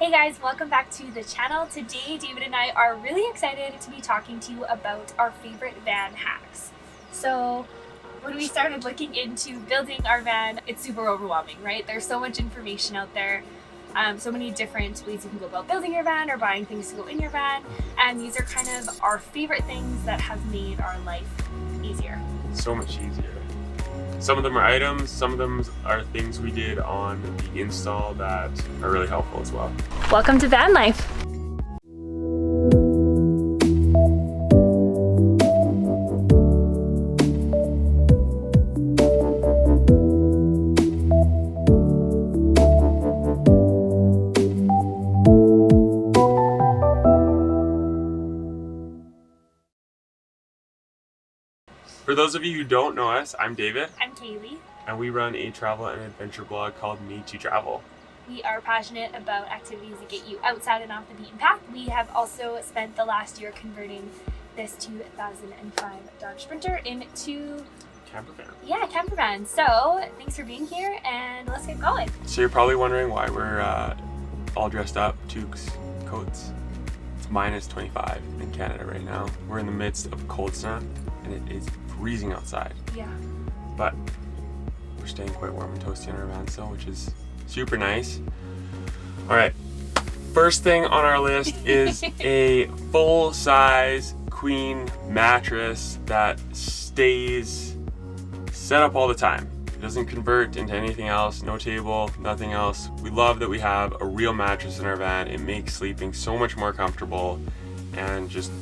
Hey guys, welcome back to the channel. Today, David and I are really excited to be talking to you about our favorite van hacks. So, when we started looking into building our van, it's super overwhelming, right? There's so much information out there, so many different ways you can go about building your van or buying things to go in your van, and these are kind of our favorite things that have made our life easier. So much easier. Some of them are items, some of them are things we did on the install that are really helpful as well. Welcome to van life. For those of you who don't know us, I'm David. I'm Kaylee. And we run a travel and adventure blog called Made to Travel. We are passionate about activities that get you outside and off the beaten path. We have also spent the last year converting this 2005 Dodge Sprinter into Campervan. Yeah, Campervan. So thanks for being here and let's get going. So you're probably wondering why we're all dressed up, toques, coats. It's minus 25 in Canada right now. We're in the midst of a cold snap and it is freezing outside. Yeah. But we're staying quite warm and toasty in our van still, which is super nice. All right, first thing on our list is a full-size queen mattress that stays set up all the time. It doesn't convert into anything else, no table, nothing else. We love that we have a real mattress in our van. It makes sleeping so much more comfortable and just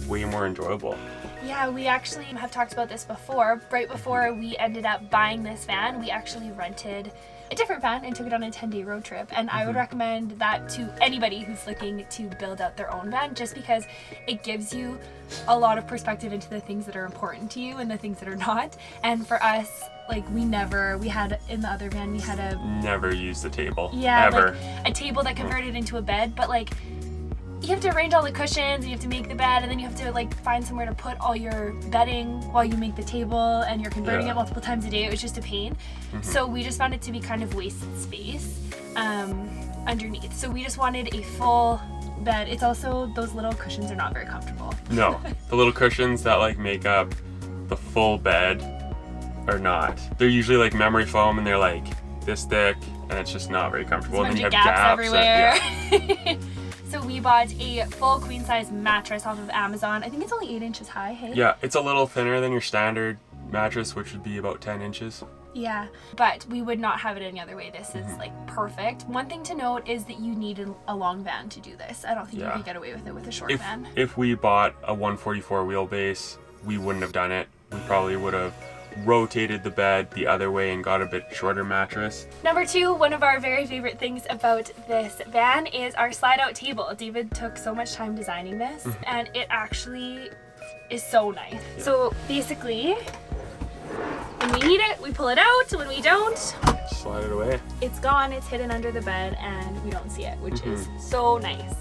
way more enjoyable. Yeah, we actually have talked about this before. Right before we ended up buying this van, we actually rented a different van and took it on a 10-day road trip. And I would recommend that to anybody who's looking to build out their own van, just because it gives you a lot of perspective into the things that are important to you and the things that are not. And for us, like we had in the other van, we had never used the table. Yeah, ever. Like a table that converted into a bed, but like you have to arrange all the cushions and you have to make the bed and then you have to like find somewhere to put all your bedding while you make the table and you're converting it multiple times a day. It was just a pain. So we just found it to be kind of wasted space underneath. So we just wanted a full bed. It's also, those little cushions are not very comfortable. No, the little cushions that like make up the full bed are not. They're usually like memory foam and they're like this thick and it's just not very comfortable. There's and a then you have gaps everywhere. Yeah. So we bought a full queen size mattress off of Amazon. I think it's only 8 inches high, hey? Yeah, it's a little thinner than your standard mattress, which would be about 10 inches. Yeah, but we would not have it any other way. This is like perfect. One thing to note is that you need a long van to do this. I don't think you can get away with it with a short van. If we bought a 144 wheelbase, we wouldn't have done it. We probably would have rotated the bed the other way and got a bit shorter mattress. Number 2, one of our very favorite things about this van is our slide out table. David took so much time designing this and it actually is so nice. Yeah. So basically, when we need it, we pull it out. When we don't, slide it away. It's gone, it's hidden under the bed and we don't see it, which is so nice.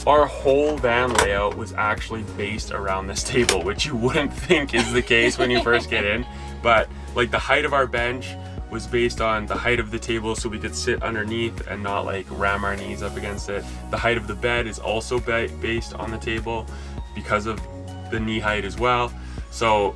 Our whole van layout was actually based around this table, which you wouldn't think is the case when you first get in. But like the height of our bench was based on the height of the table so we could sit underneath and not like ram our knees up against it. The height of the bed is also based on the table because of the knee height as well. So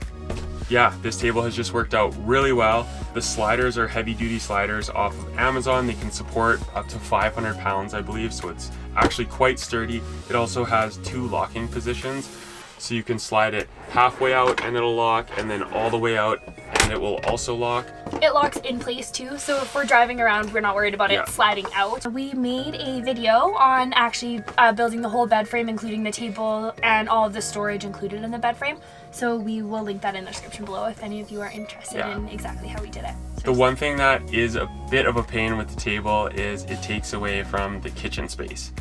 yeah, this table has just worked out really well. The sliders are heavy duty sliders off of Amazon. They can support up to 500 pounds, I believe. So it's actually quite sturdy. It also has 2 locking positions. So you can slide it halfway out and it'll lock, and then all the way out and it will also lock. It locks in place too, so if we're driving around, we're not worried about it sliding out. We made a video on actually building the whole bed frame, including the table and all of the storage included in the bed frame. So we will link that in the description below if any of you are interested in exactly how we did it. The one thing that is a bit of a pain with the table is it takes away from the kitchen space.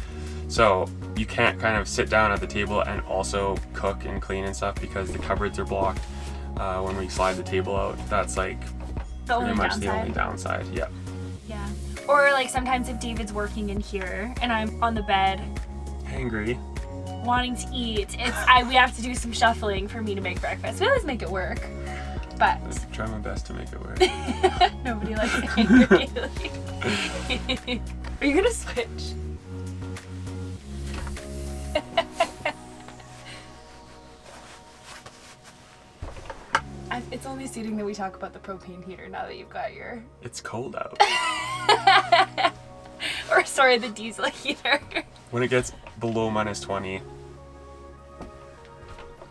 So you can't kind of sit down at the table and also cook and clean and stuff because the cupboards are blocked when we slide the table out. That's like pretty much the only downside. Yeah. Yeah. Or like sometimes if David's working in here and I'm on the bed, hangry, wanting to eat, we have to do some shuffling for me to make breakfast. We always make it work. But I try my best to make it work. Nobody likes angry. Are you gonna switch? It's only suiting that we talk about the propane heater now that you've got your... It's cold out. Or sorry, the diesel heater. When it gets below -20,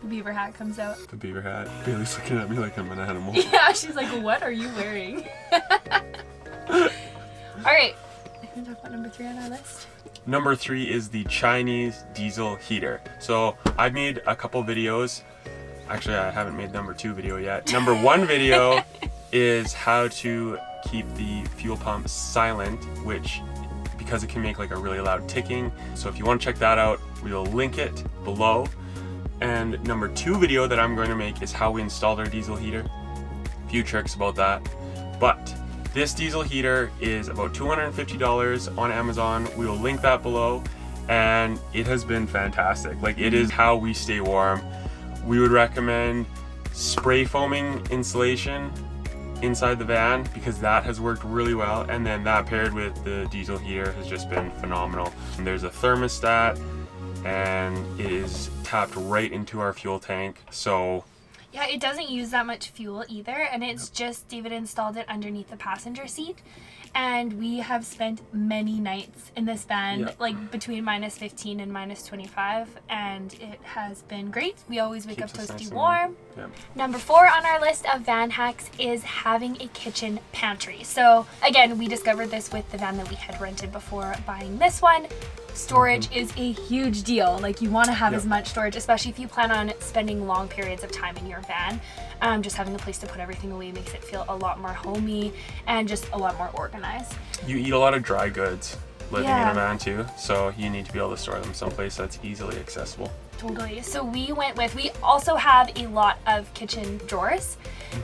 The beaver hat comes out. the beaver hat. Bailey's looking at me like I'm an animal. Yeah, she's like, what are you wearing? Alright, can we talk about number 3 on our list? Number 3 is the Chinese Deisel Heater. So I've made a couple videos. Actually, I haven't made number 2 video yet. Number 1 video is how to keep the fuel pump silent, which, because it can make like a really loud ticking. So if you want to check that out, we'll link it below. And number 2 video that I'm going to make is how we installed our diesel heater. A few tricks about that. But this diesel heater is about $250 on Amazon. We will link that below, and it has been fantastic. Like, it is how we stay warm. We would recommend spray foaming insulation inside the van because that has worked really well, and then that paired with the diesel heater has just been phenomenal. And there's a thermostat, and it is tapped right into our fuel tank. So Yeah, it doesn't use that much fuel either, and it's just David installed it underneath the passenger seat, and we have spent many nights in this van, like between -15 and -25, and it has been great. We always wake up toasty warm. Number 4 on our list of van hacks is having a kitchen pantry. So again, we discovered this with the van that we had rented before buying this one. Storage is a huge deal. Like, you want to have as much storage, especially if you plan on spending long periods of time in your van. Just having a place to put everything away makes it feel a lot more homey and just a lot more organized. You eat a lot of dry goods living in a van too, so you need to be able to store them someplace that's easily accessible. Totally. So we also have a lot of kitchen drawers,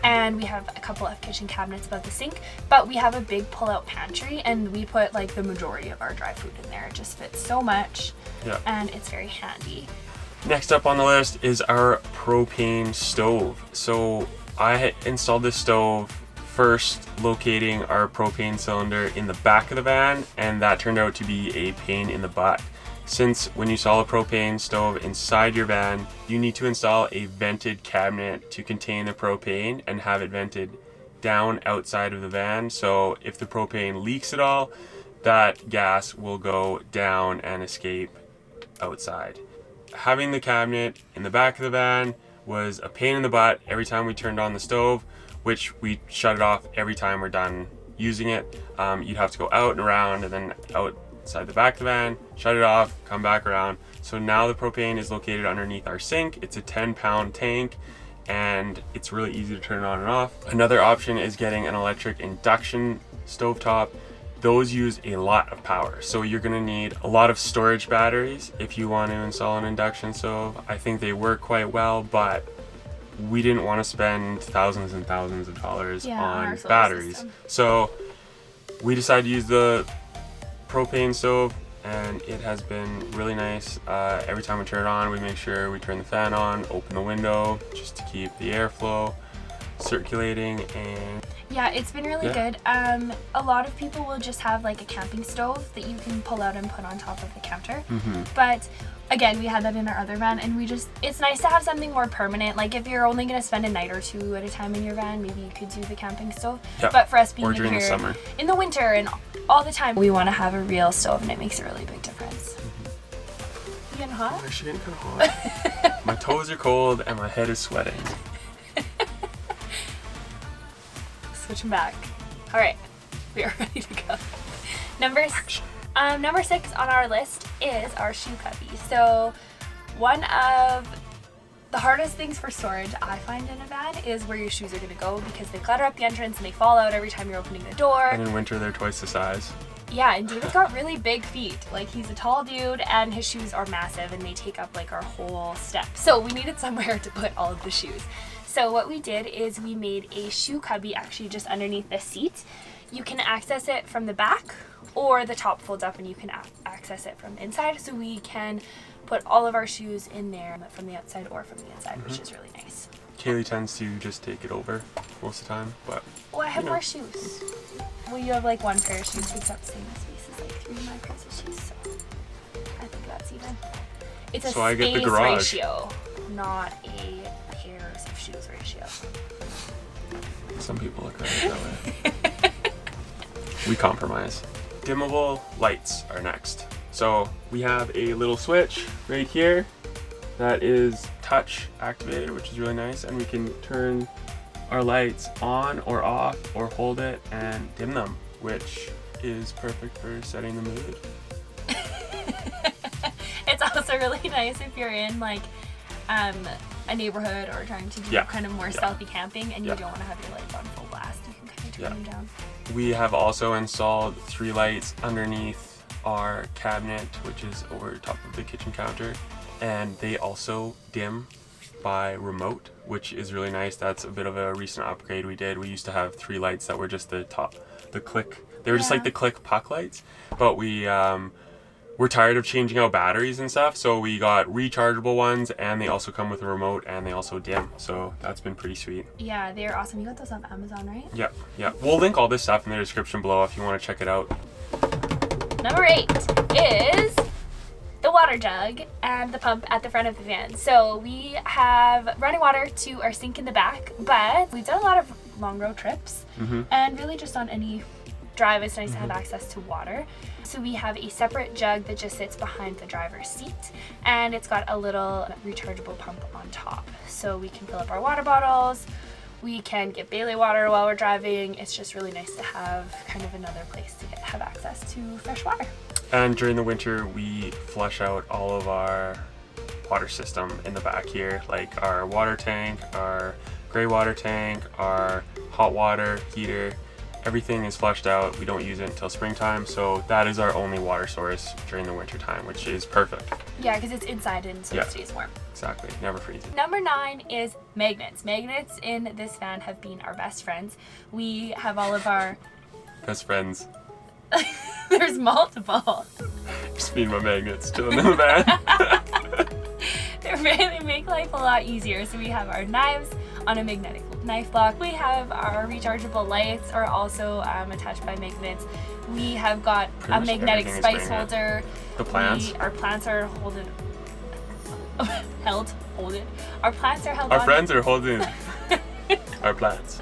and we have a couple of kitchen cabinets above the sink, but we have a big pull-out pantry, and we put like the majority of our dry food in there. It just fits so much, and it's very handy. Next up on the list is our propane stove. So I installed this stove first locating our propane cylinder in the back of the van, and that turned out to be a pain in the butt. Since when you install a propane stove inside your van, you need to install a vented cabinet to contain the propane and have it vented down outside of the van. So if the propane leaks at all, that gas will go down and escape outside. Having the cabinet in the back of the van was a pain in the butt every time we turned on the stove, which we shut it off every time we're done using it. You'd have to go out and around and then outside the back of the van, shut it off, come back around. So now the propane is located underneath our sink. It's a 10-pound tank, and it's really easy to turn on and off. Another option is getting an electric induction stovetop. Those use a lot of power, so you're going to need a lot of storage batteries if you want to install an induction stove. I think they work quite well, but we didn't want to spend thousands and thousands of dollars on batteries. So we decided to use the propane stove, and it has been really nice. Every time we turn it on, we make sure we turn the fan on, open the window just to keep the airflow circulating. And yeah, it's been really good. A lot of people will just have like a camping stove that you can pull out and put on top of the counter. But again, we had that in our other van, and it's nice to have something more permanent. Like, if you're only going to spend a night or two at a time in your van, maybe you could do the camping stove. But for us being in here summer, in the winter and all the time, we want to have a real stove, and it makes a really big difference. You getting hot? I'm actually getting kind of hot. My toes are cold and my head is sweating. Switching back. All right, we are ready to go. Number 6 on our list is our shoe cubby. So one of the hardest things for storage I find in a van is where your shoes are going to go, because they clutter up the entrance and they fall out every time you're opening the door. And in winter, they're twice the size. Yeah, and David's got really big feet. Like, he's a tall dude, and his shoes are massive, and they take up like our whole step. So we needed somewhere to put all of the shoes. So what we did is we made a shoe cubby actually just underneath the seat. You can access it from the back, or the top folds up and you can access it from the inside. So we can put all of our shoes in there from the outside or from the inside, which is really nice. Kaylee tends to just take it over most of the time, but well, I have more shoes. Well, you have like one pair of shoes takes up the same space as like 3 of my pairs of shoes, so I think that's even. It's a So I get the space garage. ratio, not a pairs of shoes ratio. Some people look at it that way. We compromise. Dimmable lights are next. So we have a little switch right here that is touch activated, which is really nice, and we can turn our lights on or off or hold it and dim them, which is perfect for setting the mood. It's also really nice if you're in like a neighborhood or trying to do kind of more stealthy camping and you don't want to have your lights on full blast. You can kind of turn them down. We have also installed 3 lights underneath our cabinet, which is over top of the kitchen counter, and they also dim by remote, which is really nice. That's a bit of a recent upgrade we did. We used to have 3 lights that were just the click. They were just like the click puck lights, but we're tired of changing out batteries and stuff, so we got rechargeable ones, and they also come with a remote, and they also dim, so that's been pretty sweet. Yeah, they're awesome. You got those on Amazon, right? Yeah. We'll link all this stuff in the description below if you want to check it out. Number 8 is the water jug and the pump at the front of the van. So we have running water to our sink in the back, but we've done a lot of long road trips, and really just on any drive it's nice to have access to water. So we have a separate jug that just sits behind the driver's seat, and it's got a little rechargeable pump on top. So we can fill up our water bottles, we can get Bailey water while we're driving. It's just really nice to have kind of another place to have access to fresh water. And during the winter, we flush out all of our water system in the back here, like our water tank, our gray water tank, our hot water heater. Everything is flushed out. We don't use it until springtime, so that is our only water source during the winter time, which is perfect. Yeah, because it's inside and so it stays warm. Exactly, never freezes. Number 9 is magnets. Magnets in this van have been our best friends. We have all of our best friends. There's multiple. Just mean my magnets chilling in the van. They make life a lot easier. So we have our knives on a magnetic knife block. We have our rechargeable lights are also attached by magnets. We have got a magnetic spice holder. The plants. Our plants are holded. Our plants are held. Our friends are holding our plants.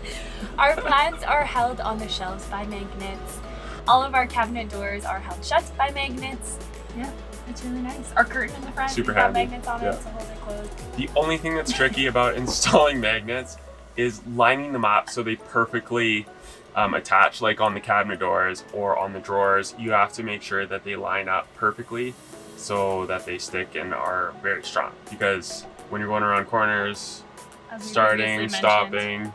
Our plants are held on the shelves by magnets. All of our cabinet doors are held shut by magnets. Yeah, it's really nice. Our curtain in the front, super we've got handy. magnets on it to hold it closed. The only thing that's tricky about installing magnets is lining them up so they perfectly attach, like on the cabinet doors or on the drawers. You have to make sure that they line up perfectly so that they stick and are very strong, because when you're going around corners, starting, stopping,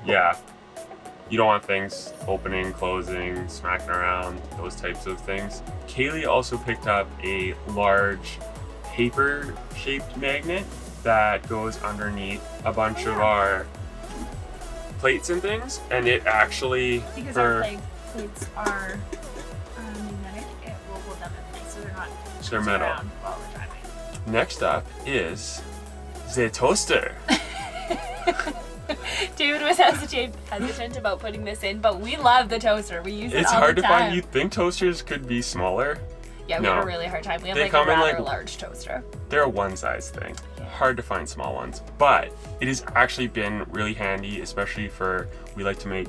you don't want things opening, closing, smacking around, those types of things. Kaylee also picked up a large paper-shaped magnet that goes underneath a bunch of our plates and things, and it actually, because our plates are magnetic, it will hold them in place so they're not metal around while we're driving. Next up is the toaster. David was hesitant about putting this in, but we love the toaster. We use it all the time. It's hard to find. You'd think toasters could be smaller. Yeah, we have a really hard time. We have like a rather large toaster. They're a one size thing. Hard to find small ones, but it has actually been really handy, especially for, we like to make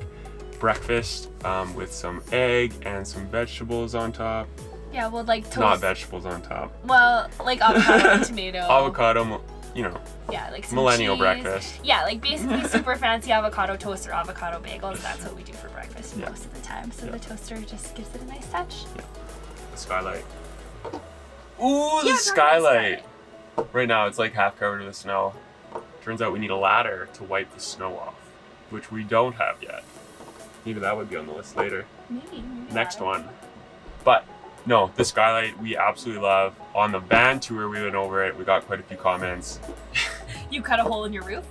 breakfast with some egg and some vegetables on top. Yeah, well, like toast. Not vegetables on top. Well, like avocado and tomato. Avocado, you know. Yeah, like some millennial cheese. Breakfast. Yeah, like basically super fancy avocado toast or avocado bagels. That's what we do for breakfast most of the time. So the toaster just gives it a nice touch. Yeah. The Skylight. Ooh, the Skylight. Right now it's like half covered with snow. Turns out we need a ladder to wipe the snow off, which we don't have yet. Maybe that would be on the list later. Maybe Next one. But no, the Skylight we absolutely love. On the van tour we went over it. We got quite a few comments. You cut a hole in your roof?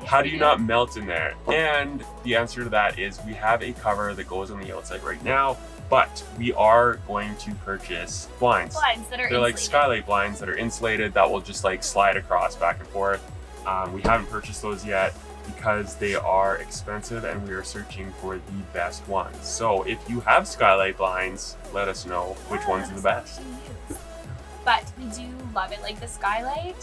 How do you not melt in there? And the answer to that is we have a cover that goes on the outside right now, but we are going to purchase blinds. Blinds that are They're insulated. like Skylight blinds that are insulated that will just like slide across back and forth. We haven't purchased those yet because they are expensive and we are searching for the best ones. So if you have Skylight blinds, let us know which ones are the best. but we do love it. Like the Skylight,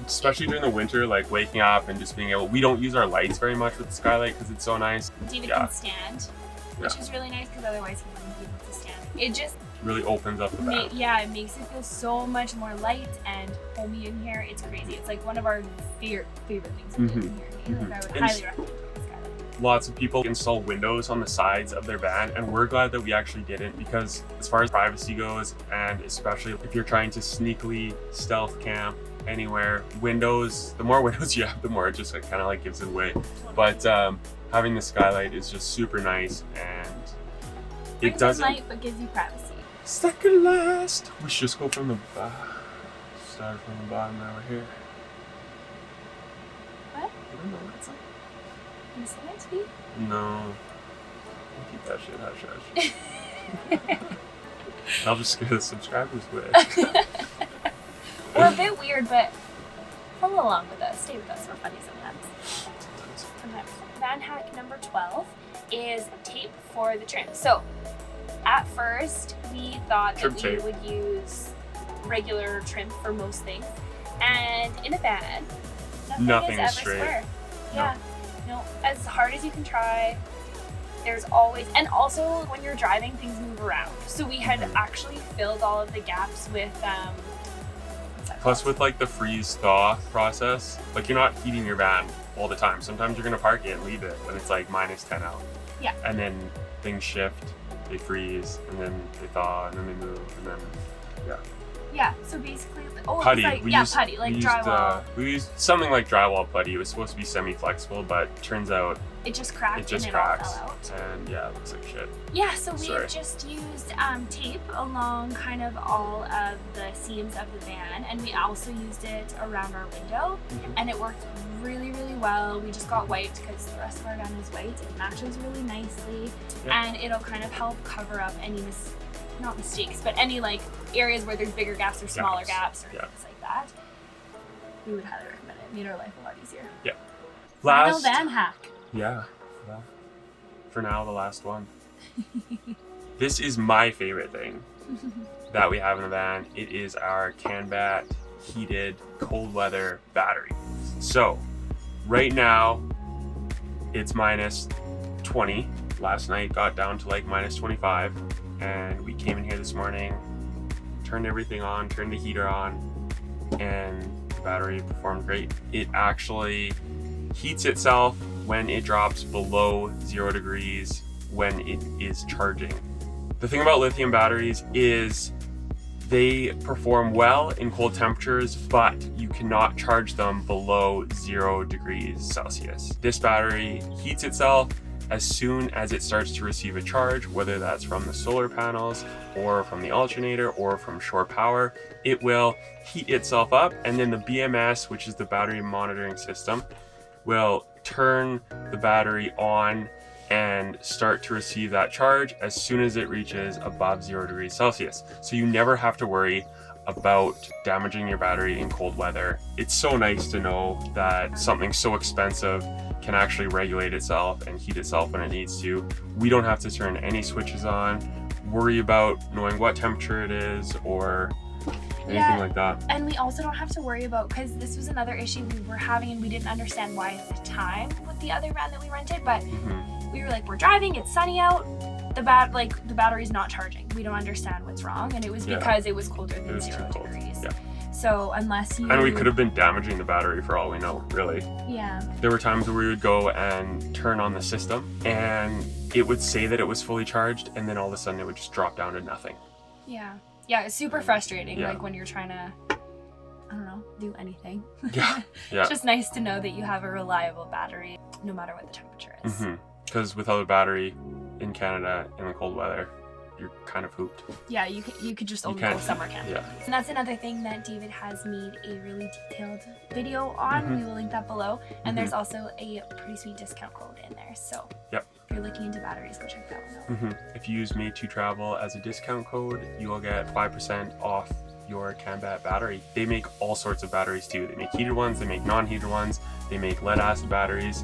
Especially during the winter, like waking up and just being able, we don't use our lights very much with the Skylight because it's so nice. David Yeah. can stand, which is really nice because otherwise he wouldn't be able to stand. It just Really opens up the bath. it makes it feel so much more light and homey in here. It's crazy. It's like one of our favorite things we do in here. Like, I would highly recommend the Skylight. Lots of people install windows on the sides of their van, and we're glad that we actually didn't, because as far as privacy goes, and especially if you're trying to sneakily stealth camp anywhere, windows, the more windows you have, the more it just kind of like gives it away. But having the Skylight is just super nice, and it doesn't light but gives you privacy. Second last. We should just go from the start from the bottom now. We're here. What? I don't know what's up. Can you send it to me? No. We'll keep that shit hush hush. I'll just scare the subscribers with it. We're a bit weird, but follow along with us. Stay with us. We're funny sometimes. Van hack number 12 is tape for the trim. So at first we thought Trim that tape. we would use regular trim for most things, and in a van nothing is ever straight. square. Yeah, no, as hard as you can try, there's always, and also when you're driving things move around, so we had actually filled all of the gaps with what's that Plus called? with like the freeze thaw process, like you're not heating your van all the time. Sometimes you're gonna park it and leave it when it's like -10 out. Yeah. And then things shift, they freeze, and then they thaw, and then they move, and then Yeah, so basically, putty. Like, We putty, like used, drywall. we used something like drywall putty. It was supposed to be semi-flexible, but turns out It just cracked it just and cracks, it all fell out. and yeah, it looks like shit. Yeah, so Sorry. we've just used tape along kind of all of the seams of the van, and we also used it around our window, and it worked really, really well. We just got wiped because the rest of our van was white. It matches really nicely, and it'll kind of help cover up any not mistakes, but any like areas where there's bigger gaps or smaller gaps or things like that. We would highly recommend it. Made our life a lot easier. Yeah. Final van hack. Yeah. Well, for now, the last one. This is my favorite thing that we have in the van. It is our Canbat heated cold weather battery. So right now it's -20. Last night got down to like -25, and we came in here this morning, turned everything on, turned the heater on, and the battery performed great. It actually heats itself when it drops below 0 degrees when it is charging. The thing about lithium batteries is they perform well in cold temperatures, but you cannot charge them below 0 degrees Celsius. This battery heats itself as soon as it starts to receive a charge, whether that's from the solar panels or from the alternator or from shore power. It will heat itself up, and then the BMS, which is the battery monitoring system, will turn the battery on and start to receive that charge as soon as it reaches above 0 degrees Celsius. So you never have to worry about damaging your battery in cold weather. It's so nice to know that something so expensive can actually regulate itself and heat itself when it needs to. We don't have to turn any switches on, worry about knowing what temperature it is or anything like that. And we also don't have to worry about, because this was another issue we were having and we didn't understand why at the time with the other van that we rented, but we were like, we're driving, it's sunny out, the battery's not charging. We don't understand what's wrong, and it was because it was colder than 0 degrees. Yeah. So unless you... And we could have been damaging the battery for all we know, really. Yeah. There were times where we would go and turn on the system and it would say that it was fully charged, and then all of a sudden it would just drop down to nothing. Yeah. Yeah, it's super frustrating, Yeah. like when you're trying to, I don't know, do anything. Yeah. It's just nice to know that you have a reliable battery no matter what the temperature is. Because without a battery in Canada in the cold weather, you're kind of hooped. Yeah, you could just only go summer camp. Yeah. And that's another thing that David has made a really detailed video on. We will link that below. And there's also a pretty sweet discount code in there. So if you're looking into batteries, go check that one out. If you use Made to Travel as a discount code, you will get 5% off your Canbat battery. They make all sorts of batteries too. They make heated ones, they make non-heated ones, they make lead acid batteries,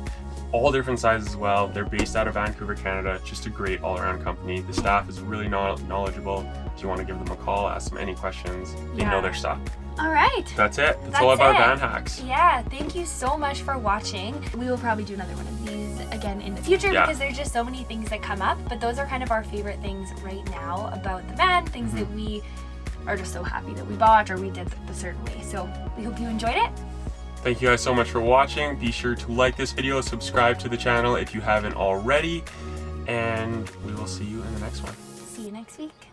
all different sizes as well. They're based out of Vancouver, Canada. Just a great all-around company. The staff is really knowledgeable, if you want to give them a call, ask them any questions. They know their stuff. All right. That's it. That's all of our van hacks. Yeah, thank you so much for watching. We will probably do another one of these again in the future because there's just so many things that come up, but those are kind of our favorite things right now about the van, things that we are just so happy that we bought or we did the certain way. So we hope you enjoyed it. Thank you guys so much for watching. Be sure to like this video, subscribe to the channel if you haven't already, and we will see you in the next one. See you next week.